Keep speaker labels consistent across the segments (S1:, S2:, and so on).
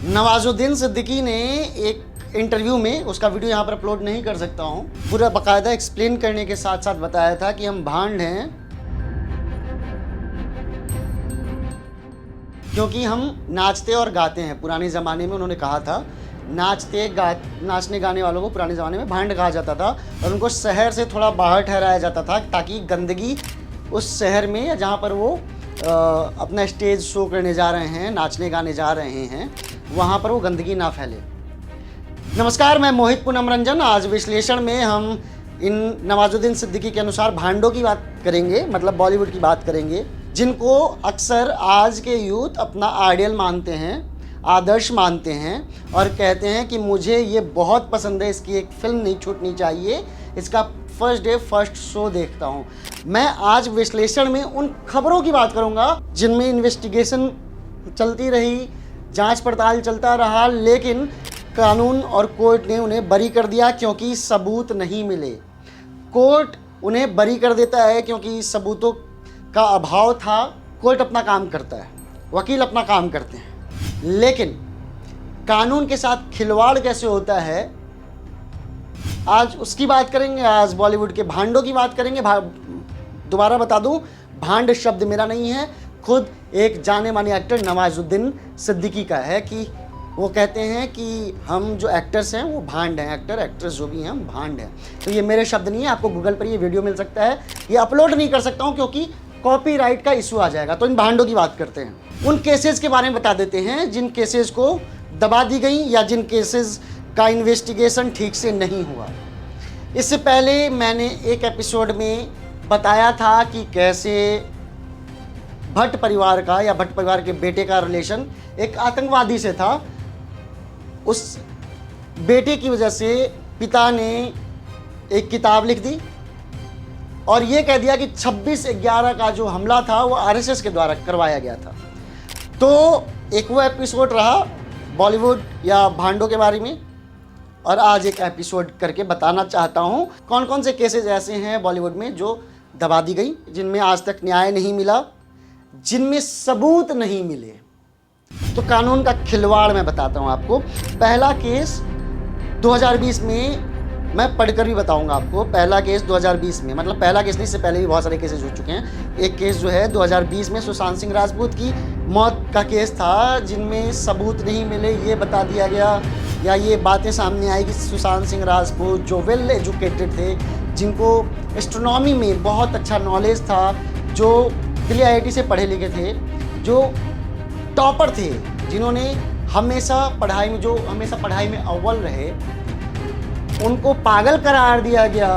S1: नवाजुद्दीन सिद्दीकी ने एक इंटरव्यू में, उसका वीडियो यहाँ पर अपलोड नहीं कर सकता हूँ, पूरा बाकायदा एक्सप्लेन करने के साथ साथ बताया था कि हम भांड हैं क्योंकि हम नाचते और गाते हैं। पुराने ज़माने में उन्होंने कहा था नाचने गाने वालों को पुराने ज़माने में भांड कहा जाता था और उनको शहर से थोड़ा बाहर ठहराया जाता था ताकि गंदगी उस शहर में या जहाँ पर वो अपना स्टेज शो करने जा रहे हैं, नाचने गाने जा रहे हैं, वहाँ पर वो गंदगी ना फैले। नमस्कार, मैं मोहित पूनम रंजन। आज विश्लेषण में हम इन नवाजुद्दीन सिद्दीकी के अनुसार भांडों की बात करेंगे, मतलब बॉलीवुड की बात करेंगे, जिनको अक्सर आज के यूथ अपना आइडियल मानते हैं, आदर्श मानते हैं और कहते हैं कि मुझे ये बहुत पसंद है, इसकी एक फिल्म नहीं छूटनी चाहिए, इसका फर्स्ट डे फर्स्ट शो देखता हूँ। मैं आज विश्लेषण में उन खबरों की बात करूँगा जिनमें इन्वेस्टिगेशन चलती रही, जांच पड़ताल चलता रहा, लेकिन कानून और कोर्ट ने उन्हें बरी कर दिया क्योंकि सबूत नहीं मिले। कोर्ट उन्हें बरी कर देता है क्योंकि सबूतों का अभाव था। कोर्ट अपना काम करता है, वकील अपना काम करते हैं, लेकिन कानून के साथ खिलवाड़ कैसे होता है, आज उसकी बात करेंगे। आज बॉलीवुड के भांडों की बात करेंगे। दोबारा बता दूं, भांड शब्द मेरा नहीं है, खुद एक जाने माने एक्टर नवाजुद्दीन सिद्दीकी का है कि वो कहते हैं कि हम जो एक्टर्स हैं वो भांड हैं, एक्टर एक्ट्रेस जो भी हैं हम भांड हैं। तो ये मेरे शब्द नहीं है, आपको गूगल पर ये वीडियो मिल सकता है। ये अपलोड नहीं कर सकता हूँ क्योंकि कॉपीराइट का इशू आ जाएगा। तो इन भांडों की बात करते हैं, उन केसेस के बारे में बता देते हैं जिन केसेस को दबा दी गई या जिन केसेस का इन्वेस्टिगेशन ठीक से नहीं हुआ। इससे पहले मैंने एक एपिसोड में बताया था कि कैसे भट्ट परिवार का या भट्ट परिवार के बेटे का रिलेशन एक आतंकवादी से था। उस बेटे की वजह से पिता ने एक किताब लिख दी और ये कह दिया कि 26/11 का जो हमला था वो आरएसएस के द्वारा करवाया गया था। तो एक वो एपिसोड रहा बॉलीवुड या भांडों के बारे में, और आज एक एपिसोड करके बताना चाहता हूँ कौन कौन से केसेस ऐसे हैं बॉलीवुड में जो दबा दी गई, जिनमें आज तक न्याय नहीं मिला, जिनमें सबूत नहीं मिले। तो कानून का खिलवाड़ मैं बताता हूँ आपको। पहला केस 2020 में, मैं पढ़कर भी बताऊंगा आपको। पहला केस 2020 में, मतलब पहला केस नहीं, इससे पहले भी बहुत सारे केसेस हो चुके हैं। एक केस जो है 2020 में सुशांत सिंह राजपूत की मौत का केस था, जिनमें सबूत नहीं मिले। ये बता दिया गया या ये बातें सामने आई कि सुशांत सिंह राजपूत जो वेल एजुकेटेड थे, जिनको एस्ट्रोनॉमी में बहुत अच्छा नॉलेज था, जो दिल्ली IIT से पढ़े लिखे थे, जो टॉपर थे, जिन्होंने हमेशा पढ़ाई में अव्वल रहे, उनको पागल करार दिया गया।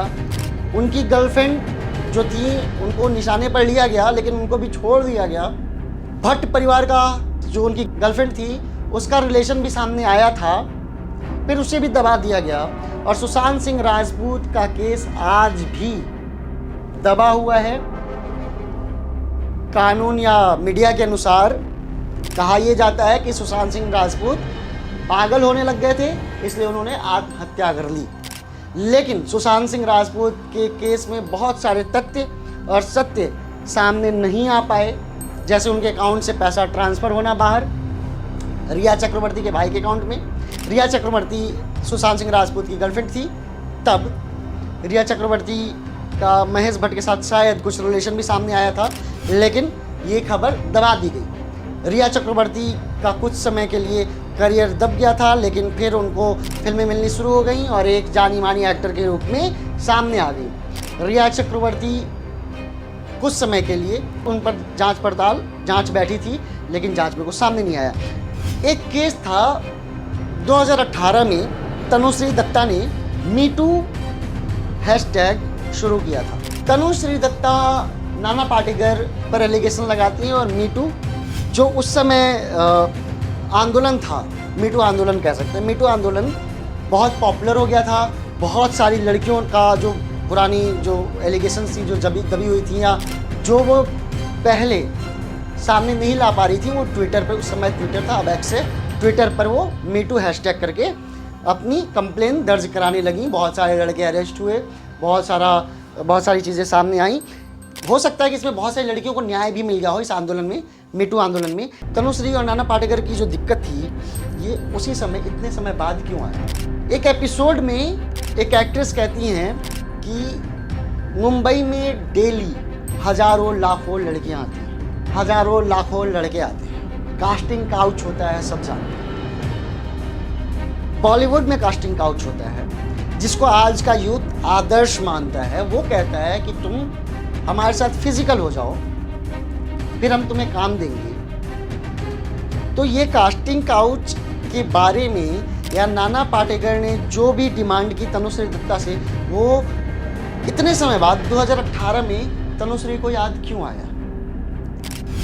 S1: उनकी गर्लफ्रेंड जो थी उनको निशाने पर लिया गया, लेकिन उनको भी छोड़ दिया गया। भट्ट परिवार का जो उनकी गर्लफ्रेंड थी उसका रिलेशन भी सामने आया था, फिर उसे भी दबा दिया गया। और सुशांत सिंह राजपूत का केस आज भी दबा हुआ है। कानून या मीडिया के अनुसार कहा यह जाता है कि सुशांत सिंह राजपूत पागल होने लग गए थे, इसलिए उन्होंने आत्महत्या कर ली। लेकिन सुशांत सिंह राजपूत के केस में बहुत सारे तथ्य और सत्य सामने नहीं आ पाए, जैसे उनके अकाउंट से पैसा ट्रांसफ़र होना बाहर रिया चक्रवर्ती के भाई के अकाउंट में। रिया चक्रवर्ती सुशांत सिंह राजपूत की गर्लफ्रेंड थी, तब रिया चक्रवर्ती का महेश भट्ट के साथ शायद कुछ रिलेशन भी सामने आया था, लेकिन ये खबर दबा दी गई। रिया चक्रवर्ती का कुछ समय के लिए करियर दब गया था, लेकिन फिर उनको फिल्में मिलनी शुरू हो गई और एक जानी मानी एक्टर के रूप में सामने आ गई। रिया चक्रवर्ती कुछ समय के लिए उन पर जांच बैठी थी, लेकिन जांच में कुछ सामने नहीं आया। एक केस था 2018 में, तनुश्री दत्ता ने मीटू हैशटैग शुरू किया था। तनुश्री दत्ता नाना पाटेकर पर एलिगेशन लगाती हैं और मीटू जो उस समय आंदोलन था, मीटू आंदोलन कह सकते हैं, मीटू आंदोलन बहुत पॉपुलर हो गया था। बहुत सारी लड़कियों का जो पुरानी जो एलिगेशंस थी, जो दबी हुई थी या जो वो पहले सामने नहीं ला पा रही थी, वो ट्विटर पर, उस समय ट्विटर था, अब एक्स है, ट्विटर पर वो मीटू हैशटैग करके अपनी कंप्लेन दर्ज कराने लगी। बहुत सारे लड़के अरेस्ट हुए, बहुत सारी चीज़ें सामने आई। हो सकता है कि इसमें बहुत सारी लड़कियों को न्याय भी मिल गया हो इस आंदोलन में, मीटू आंदोलन में। तनुश्री और नाना पाटेकर की जो दिक्कत थी ये उसी समय इतने समय बाद क्यों आया। एक एपिसोड में एक एक्ट्रेस कहती हैं कि मुंबई में डेली हजारों लाखों लड़कियां आती हैं, हजारों लाखों लड़के आते हैं, कास्टिंग काउच होता है, सब जानते हैं। बॉलीवुड में कास्टिंग काउच होता है जिसको आज का यूथ आदर्श मानता है। वो कहता है कि तुम हमारे साथ फिजिकल हो जाओ, फिर हम तुम्हें काम देंगे। तो ये कास्टिंग काउच के बारे में या नाना पाटेकर ने जो भी डिमांड की तनुश्री दत्ता से, वो इतने समय बाद 2018 में तनुश्री को याद क्यों आया।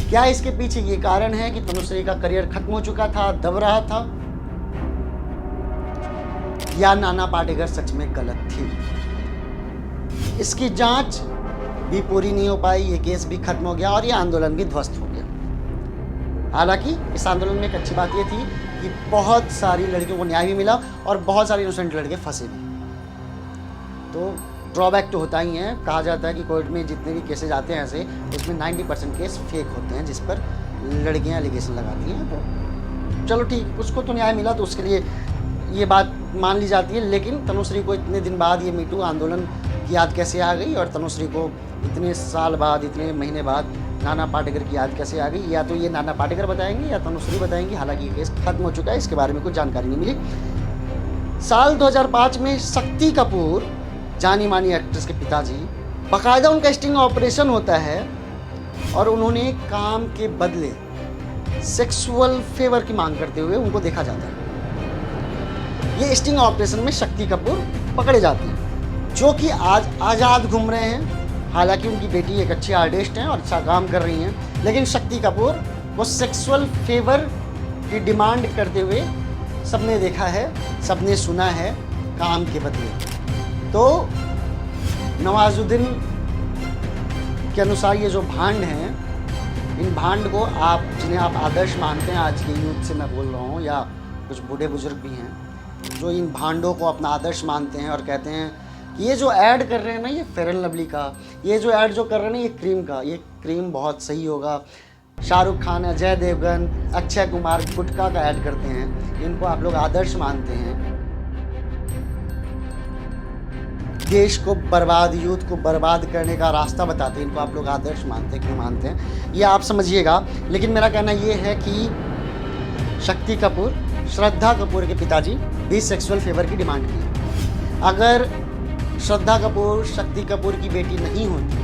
S1: क्या इसके पीछे ये कारण है कि तनुश्री का करियर खत्म हो चुका था, दब रहा था, या नाना पाटेकर सच में गलत थी। इसकी जांच भी पूरी नहीं हो पाई, ये केस भी खत्म हो गया और ये आंदोलन भी ध्वस्त हो गया। हालांकि इस आंदोलन में एक अच्छी बात ये थी कि बहुत सारी लड़कियों को न्याय भी मिला और बहुत सारे इनोसेंट लड़के फंसे भी। तो ड्रॉबैक तो होता ही है। कहा जाता है कि कोर्ट में जितने भी केसेज आते हैं ऐसे, उसमें 90% केस फेक होते हैं जिस पर लड़कियां एलिगेशन लगाती हैं। तो चलो ठीक, उसको तो न्याय मिला तो उसके लिए ये बात मान ली जाती है। लेकिन तनुश्री को इतने दिन बाद ये मीटू आंदोलन की याद कैसे आ गई, और तनुश्री को इतने साल बाद, इतने महीने बाद नाना पाटेकर की याद कैसे आ गई, या तो ये नाना पाटेकर बताएंगे या तनुश्री बताएंगी। हालांकि ये केस खत्म हो चुका है, इसके बारे में कुछ जानकारी नहीं मिली। साल 2005 में शक्ति कपूर, जानी मानी एक्ट्रेस के पिताजी, बाकायदा उनका स्टिंग ऑपरेशन होता है और उन्होंने काम के बदले सेक्सुअल फेवर की मांग करते हुए उनको देखा जाता है। ये स्टिंग ऑपरेशन में शक्ति कपूर पकड़े जाते हैं, जो कि आज आज़ाद घूम रहे हैं। हालांकि उनकी बेटी एक अच्छी आर्टिस्ट हैं और अच्छा काम कर रही हैं, लेकिन शक्ति कपूर वो सेक्सुअल फेवर की डिमांड करते हुए सबने देखा है, सबने सुना है, काम के बदले। तो नवाजुद्दीन के अनुसार ये जो भांड हैं, इन भांड को आप, जिन्हें आप आदर्श मानते हैं, आज के यूथ से मैं बोल रहा हूँ, या कुछ बूढ़े बुजुर्ग भी हैं जो इन भांडों को अपना आदर्श मानते हैं और कहते हैं कि ये जो ऐड कर रहे हैं ना, ये फेयर एंड लवली का, ये जो ऐड जो कर रहे हैं ना, ये क्रीम का, ये क्रीम बहुत सही होगा। शाहरुख खान, अजय देवगन, अक्षय कुमार गुटखा का ऐड करते हैं, इनको आप लोग आदर्श मानते हैं। देश को बर्बाद, यूथ को बर्बाद करने का रास्ता बताते हैं, इनको आप लोग आदर्श मानते हैं। क्यों मानते हैं ये आप समझिएगा। लेकिन मेरा कहना ये है कि शक्ति कपूर, श्रद्धा कपूर के पिताजी भी सेक्सुअल फेवर की डिमांड की। अगर श्रद्धा कपूर शक्ति कपूर की बेटी नहीं होती,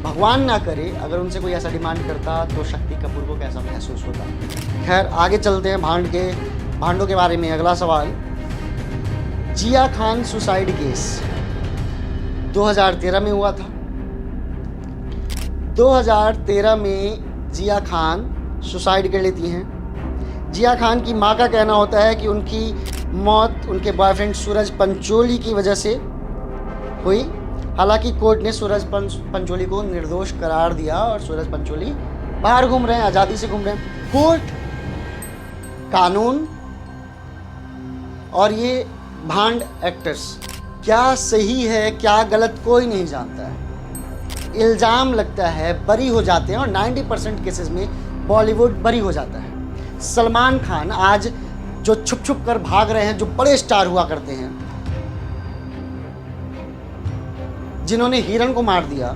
S1: भगवान ना करे अगर उनसे कोई ऐसा डिमांड करता, तो शक्ति कपूर को कैसा महसूस होता। खैर आगे चलते हैं भांडों के बारे में। अगला सवाल, जिया खान सुसाइड केस 2013 में हुआ था। 2013 में जिया खान सुसाइड कर लेती हैं। जिया खान की मां का कहना होता है कि उनकी मौत उनके बॉयफ्रेंड सूरज पंचोली की वजह से हुई। हालांकि कोर्ट ने सूरज पंचोली को निर्दोष करार दिया और सूरज पंचोली बाहर घूम रहे हैं, आज़ादी से घूम रहे हैं। कोर्ट, कानून और ये भांड एक्टर्स, क्या सही है क्या गलत कोई नहीं जानता है। इल्ज़ाम लगता है, बरी हो जाते हैं, और 90% केसेस में बॉलीवुड बरी हो जाता है। सलमान खान आज जो छुप छुप कर भाग रहे हैं, जो बड़े स्टार हुआ करते हैं, जिन्होंने हिरन को मार दिया,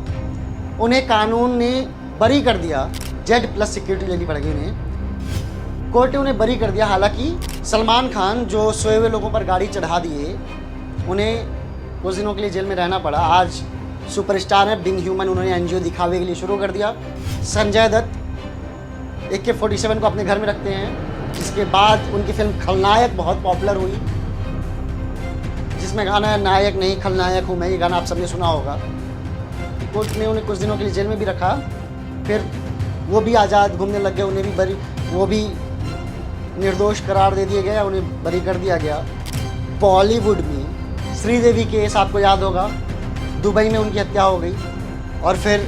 S1: उन्हें कानून ने बरी कर दिया। Z+ सिक्योरिटी लेनी पड़ेगी उन्हें, कोर्ट ने उन्हें बरी कर दिया। हालांकि सलमान खान जो सोए हुए लोगों पर गाड़ी चढ़ा दिए, उन्हें कुछ दिनों के लिए जेल में रहना पड़ा। आज सुपरस्टार है, बिंग ह्यूमन, उन्होंने NGO दिखावे के लिए शुरू कर दिया। संजय दत्त AK-47 को अपने घर में रखते हैं, जिसके बाद उनकी फिल्म खलनायक बहुत पॉपुलर हुई, जिसमें गाना है नायक नहीं खलनायक हूँ मैं। ये गाना आप सबने सुना होगा। कोर्ट ने उन्हें कुछ दिनों के लिए जेल में भी रखा, फिर वो भी आज़ाद घूमने लग गए, उन्हें भी बरी, वो भी निर्दोष करार दे दिए गए, उन्हें बरी कर दिया गया। बॉलीवुड में श्रीदेवी केस आपको याद होगा, दुबई में उनकी हत्या हो गई और फिर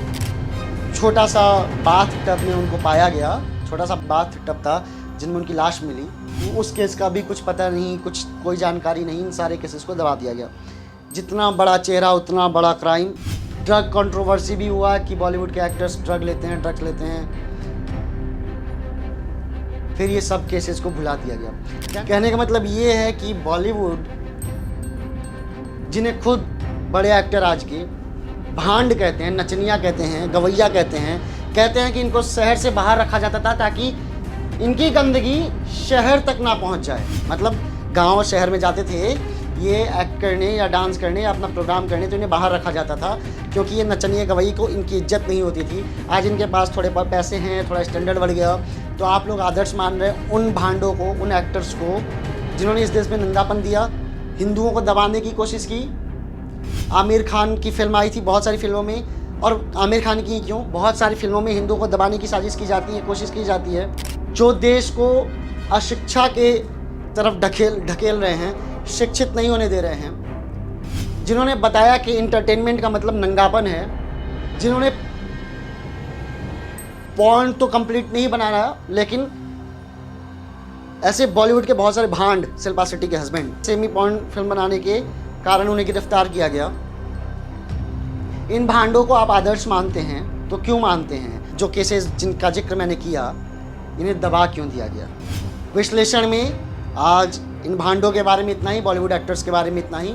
S1: छोटा सा बाथ टब में उनको पाया गया। छोटा सा बाथ टब था जिनमें उनकी लाश मिली। उस केस का भी कुछ पता नहीं, कुछ कोई जानकारी नहीं। इन सारे केसेस को दबा दिया गया। जितना बड़ा चेहरा उतना बड़ा क्राइम। ड्रग कंट्रोवर्सी भी हुआ कि बॉलीवुड के एक्टर्स ड्रग्स लेते हैं। फिर ये सब केसेस को भुला दिया गया। कहने का मतलब ये है कि बॉलीवुड, जिन्हें खुद बड़े एक्टर आज के भांड कहते हैं, नचनिया कहते हैं, गवैया कहते हैं कि इनको शहर से बाहर रखा जाता था ताकि इनकी गंदगी शहर तक ना पहुंच जाए। मतलब गांव शहर में जाते थे ये एक्ट करने या डांस करने या अपना प्रोग्राम करने, तो इन्हें बाहर रखा जाता था क्योंकि ये नचनिया गवैया को इनकी इज्जत नहीं होती थी। आज इनके पास थोड़े पैसे हैं, थोड़ा स्टैंडर्ड बढ़ गया, तो आप लोग आदर्श मान रहे हैं उन भांडों को, उन एक्टर्स को जिन्होंने इस देश में नंगापन दिया, हिंदुओं को दबाने की कोशिश की। आमिर खान की फिल्म आई थी बहुत सारी फिल्मों में, और आमिर खान की क्यों, बहुत सारी फिल्मों में हिंदुओं को दबाने की साजिश की जाती है, कोशिश की जाती है। जो देश को अशिक्षा के तरफ ढकेल रहे हैं, शिक्षित नहीं होने दे रहे हैं, जिन्होंने बताया कि इंटरटेनमेंट का मतलब नंगापन है, जिन्होंने पॉर्न तो कंप्लीट नहीं बना रहा, लेकिन ऐसे बॉलीवुड के बहुत सारे भांड, शिल्पा शेट्टी के हस्बैंड, सेमी पॉर्न फिल्म बनाने के कारण उन्हें गिरफ्तार किया गया। इन भांडों को आप आदर्श मानते हैं तो क्यों मानते हैं? जो केसेस जिनका जिक्र मैंने किया, इन्हें दबा क्यों दिया गया? विश्लेषण में आज इन भांडों के बारे में इतना ही, बॉलीवुड एक्टर्स के बारे में इतना ही।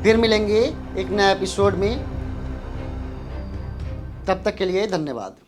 S1: फिर मिलेंगे एक नया एपिसोड में, तब तक के लिए धन्यवाद।